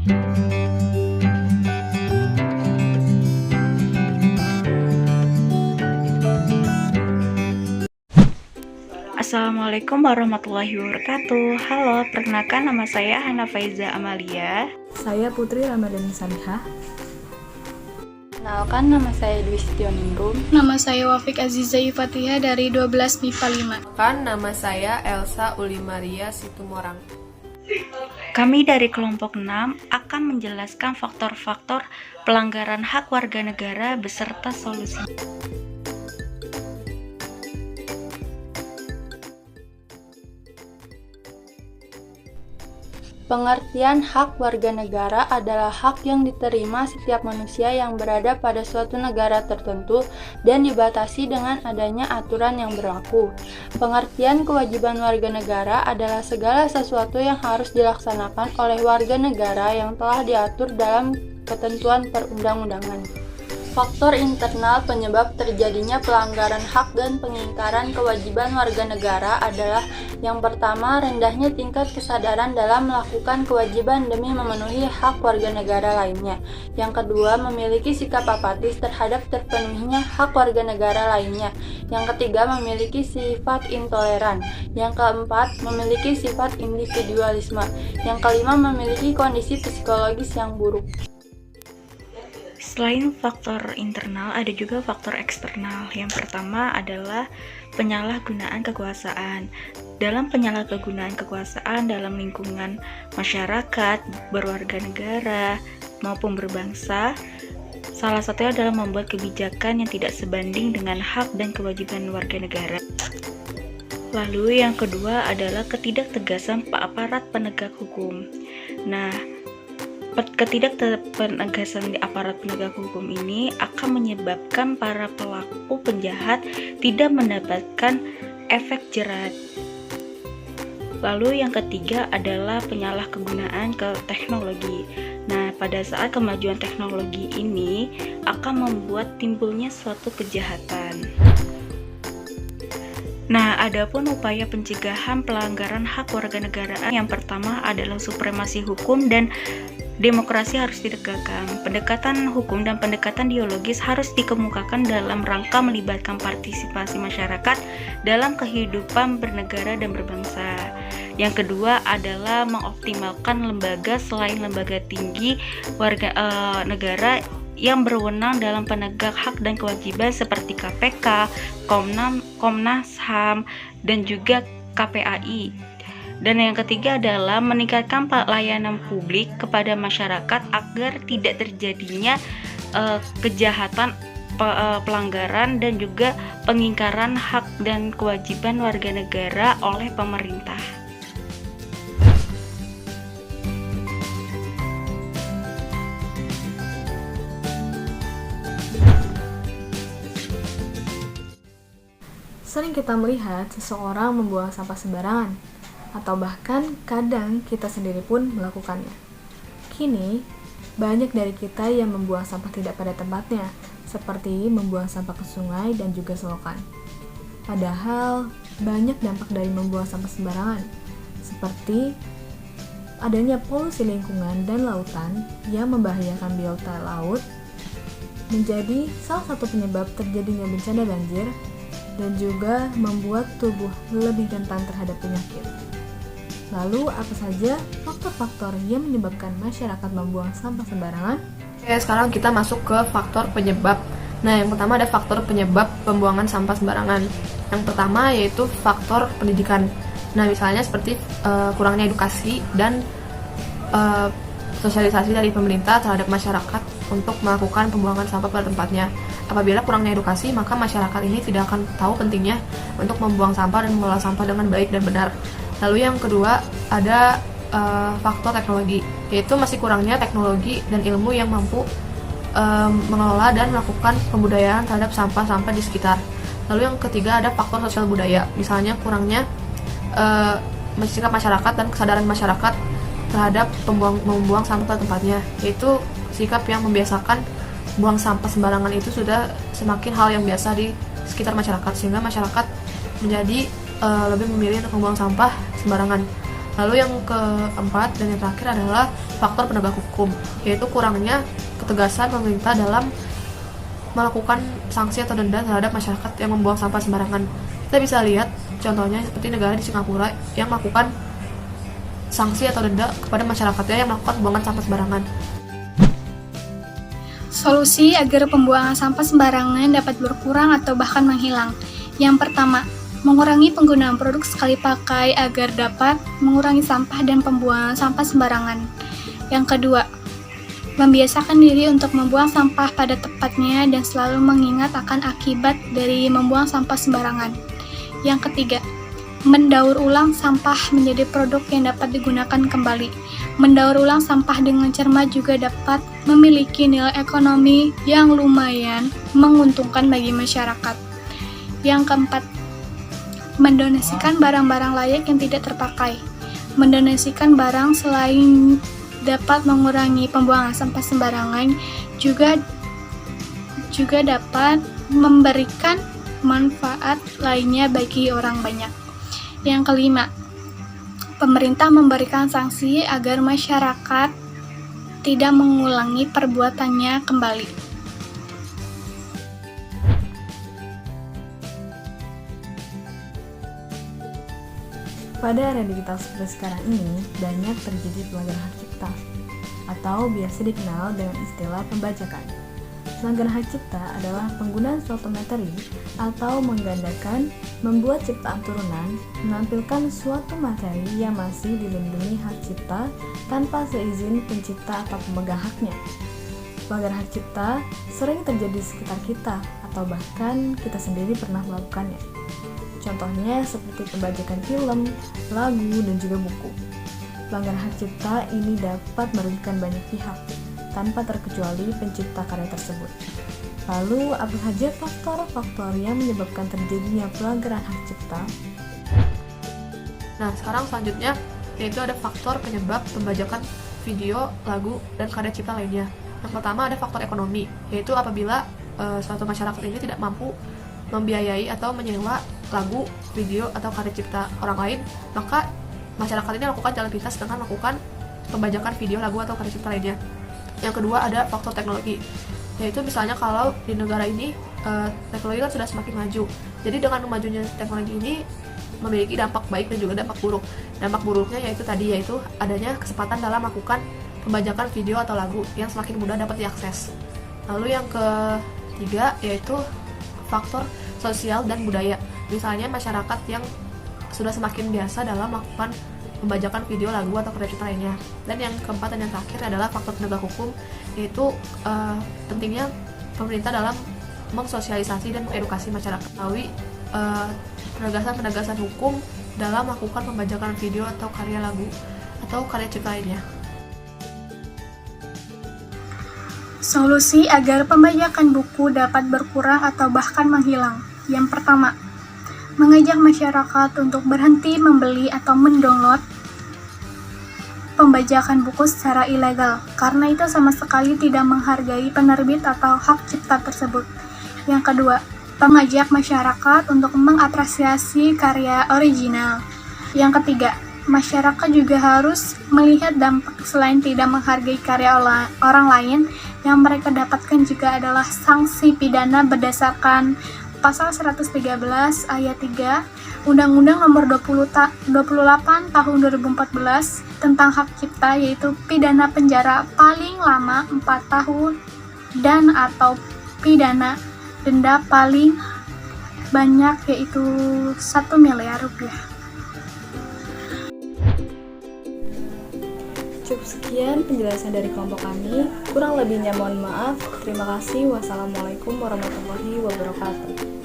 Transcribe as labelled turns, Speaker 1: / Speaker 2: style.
Speaker 1: Assalamualaikum warahmatullahi wabarakatuh. Halo, perkenalkan nama saya Hana Faiza Amalia.
Speaker 2: Saya Putri Ramadhani Salihah.
Speaker 3: Kenalkan, nama saya Dwi Setioningrum.
Speaker 4: Nama saya Wafik Aziza Fatihah dari 12 MIPA 5.
Speaker 5: Nama saya Elsa Uli Maria Situmorang.
Speaker 1: Kami dari kelompok 6 akan menjelaskan faktor-faktor pelanggaran hak warga negara beserta solusi.
Speaker 3: Pengertian hak warga negara adalah hak yang diterima setiap manusia yang berada pada suatu negara tertentu dan dibatasi dengan adanya aturan yang berlaku. Pengertian kewajiban warga negara adalah segala sesuatu yang harus dilaksanakan oleh warga negara yang telah diatur dalam ketentuan perundang-undangan. Faktor internal penyebab terjadinya pelanggaran hak dan pengingkaran kewajiban warga negara adalah yang pertama, rendahnya tingkat kesadaran dalam melakukan kewajiban demi memenuhi hak warga negara lainnya. Yang kedua, memiliki sikap apatis terhadap terpenuhinya hak warga negara lainnya. Yang ketiga, memiliki sifat intoleran. Yang keempat, memiliki sifat individualisme. Yang kelima, memiliki kondisi psikologis yang buruk.
Speaker 1: Selain faktor internal, ada juga faktor eksternal. Yang pertama adalah penyalahgunaan kekuasaan. Dalam penyalahgunaan kekuasaan dalam lingkungan masyarakat, berwarga negara, maupun berbangsa, salah satunya adalah membuat kebijakan yang tidak sebanding dengan hak dan kewajiban warga negara. Lalu yang kedua adalah ketidaktegasan aparat penegak hukum. Nah, ketidakpenegasan di aparat penegak hukum ini akan menyebabkan para pelaku penjahat tidak mendapatkan efek jerat. Lalu yang ketiga adalah penyalahgunaan ke teknologi. Nah, pada saat kemajuan teknologi ini akan membuat timbulnya suatu kejahatan. Nah, adapun upaya pencegahan pelanggaran hak warga negara, yang pertama adalah supremasi hukum dan demokrasi harus ditegakkan. Pendekatan hukum dan pendekatan ideologis harus dikemukakan dalam rangka melibatkan partisipasi masyarakat dalam kehidupan bernegara dan berbangsa. Yang kedua adalah mengoptimalkan lembaga selain lembaga tinggi warga negara yang berwenang dalam penegak hak dan kewajiban seperti KPK, Komnas HAM, dan juga KPAI. Dan yang ketiga adalah meningkatkan pelayanan publik kepada masyarakat agar tidak terjadinya kejahatan, pelanggaran, dan juga pengingkaran hak dan kewajiban warga negara oleh pemerintah.
Speaker 2: Sering kita melihat seseorang membuang sampah sembarangan, atau bahkan kadang kita sendiri pun melakukannya. Kini, banyak dari kita yang membuang sampah tidak pada tempatnya, seperti membuang sampah ke sungai dan juga selokan. Padahal, banyak dampak dari membuang sampah sembarangan, seperti adanya polusi lingkungan dan lautan yang membahayakan biota laut, menjadi salah satu penyebab terjadinya bencana banjir, dan juga membuat tubuh lebih rentan terhadap penyakit. Lalu, apa saja faktor-faktor yang menyebabkan masyarakat membuang sampah sembarangan?
Speaker 5: Oke, sekarang kita masuk ke faktor penyebab. Nah, yang pertama ada faktor penyebab pembuangan sampah sembarangan. Yang pertama yaitu faktor pendidikan. Nah, misalnya seperti kurangnya edukasi dan sosialisasi dari pemerintah terhadap masyarakat untuk melakukan pembuangan sampah pada tempatnya. Apabila kurangnya edukasi, maka masyarakat ini tidak akan tahu pentingnya untuk membuang sampah dan mengelola sampah dengan baik dan benar. Lalu yang kedua ada faktor teknologi, yaitu masih kurangnya teknologi dan ilmu yang mampu mengelola dan melakukan pembudayaan terhadap sampah-sampah di sekitar. Lalu yang ketiga ada faktor sosial budaya, misalnya kurangnya sikap masyarakat dan kesadaran masyarakat terhadap membuang sampah pada tempatnya, yaitu sikap yang membiasakan buang sampah sembarangan itu sudah semakin hal yang biasa di sekitar masyarakat, sehingga masyarakat menjadi lebih memilih untuk membuang sampah sembarangan. Lalu yang keempat dan yang terakhir adalah faktor penegak hukum, yaitu kurangnya ketegasan pemerintah dalam melakukan sanksi atau denda terhadap masyarakat yang membuang sampah sembarangan. Kita bisa lihat contohnya seperti negara di Singapura yang melakukan sanksi atau denda kepada masyarakatnya yang melakukan pembuangan sampah sembarangan.
Speaker 4: Solusi agar pembuangan sampah sembarangan dapat berkurang atau bahkan menghilang. Yang pertama, mengurangi penggunaan produk sekali pakai agar dapat mengurangi sampah dan pembuangan sampah sembarangan. Yang kedua, membiasakan diri untuk membuang sampah pada tempatnya dan selalu mengingat akan akibat dari membuang sampah sembarangan. Yang ketiga, mendaur ulang sampah menjadi produk yang dapat digunakan kembali. Mendaur ulang sampah dengan cermat juga dapat memiliki nilai ekonomi yang lumayan menguntungkan bagi masyarakat. Yang keempat, mendonasikan barang-barang layak yang tidak terpakai. Mendonasikan barang selain dapat mengurangi pembuangan sampah sembarangan, juga dapat memberikan manfaat lainnya bagi orang banyak. Yang kelima, pemerintah memberikan sanksi agar masyarakat tidak mengulangi perbuatannya kembali.
Speaker 2: Pada era digital seperti sekarang ini, banyak terjadi pelanggaran hak cipta, atau biasa dikenal dengan istilah pembajakan. Pelanggaran hak cipta adalah penggunaan suatu materi atau menggandakan, membuat ciptaan turunan, menampilkan suatu materi yang masih dilindungi hak cipta tanpa seizin pencipta atau pemegang haknya. Pelanggaran hak cipta sering terjadi di sekitar kita atau bahkan kita sendiri pernah melakukannya. Contohnya seperti pembajakan film, lagu, dan juga buku. Pelanggaran hak cipta ini dapat merugikan banyak pihak tanpa terkecuali pencipta karya tersebut. Lalu, apa saja faktor-faktor yang menyebabkan terjadinya pelanggaran hak cipta?
Speaker 5: Nah, sekarang selanjutnya yaitu ada faktor penyebab pembajakan video, lagu, dan karya cipta lainnya. Yang pertama ada faktor ekonomi, yaitu apabila suatu masyarakat ini tidak mampu membiayai atau menyewa lagu, video, atau karya cipta orang lain, maka masyarakat ini melakukan jalan pintas dengan melakukan pembajakan video, lagu, atau karya cipta lainnya. Yang kedua ada faktor teknologi, yaitu misalnya kalau di negara ini teknologi kan sudah semakin maju, jadi dengan majunya teknologi ini memiliki dampak baik dan juga dampak buruk. Dampak buruknya yaitu adanya kesempatan dalam melakukan pembajakan video atau lagu yang semakin mudah dapat diakses. Lalu yang ketiga yaitu faktor sosial dan budaya, misalnya masyarakat yang sudah semakin biasa dalam melakukan pembajakan video, lagu, atau karya cipta lainnya. Dan yang keempat dan yang terakhir adalah faktor penegak hukum, yaitu pentingnya pemerintah dalam mensosialisasi dan mengedukasi masyarakat melalui penegasan hukum dalam melakukan pembajakan video atau karya lagu atau karya cipta lainnya.
Speaker 4: Solusi agar pembajakan buku dapat berkurang atau bahkan menghilang. Yang pertama, mengajak masyarakat untuk berhenti membeli atau mendownload pembajakan buku secara ilegal, karena itu sama sekali tidak menghargai penerbit atau hak cipta tersebut. Yang kedua, mengajak masyarakat untuk mengapresiasi karya original. Yang ketiga, masyarakat juga harus melihat dampak selain tidak menghargai karya orang lain, yang mereka dapatkan juga adalah sanksi pidana berdasarkan Pasal 113 ayat 3 Undang-Undang Nomor 28 Tahun 2014 tentang hak cipta, yaitu pidana penjara paling lama 4 tahun dan atau pidana denda paling banyak yaitu 1 miliar rupiah.
Speaker 2: Cukup sekian penjelasan dari kelompok kami. Kurang lebihnya mohon maaf. Terima kasih. Wassalamualaikum warahmatullahi wabarakatuh.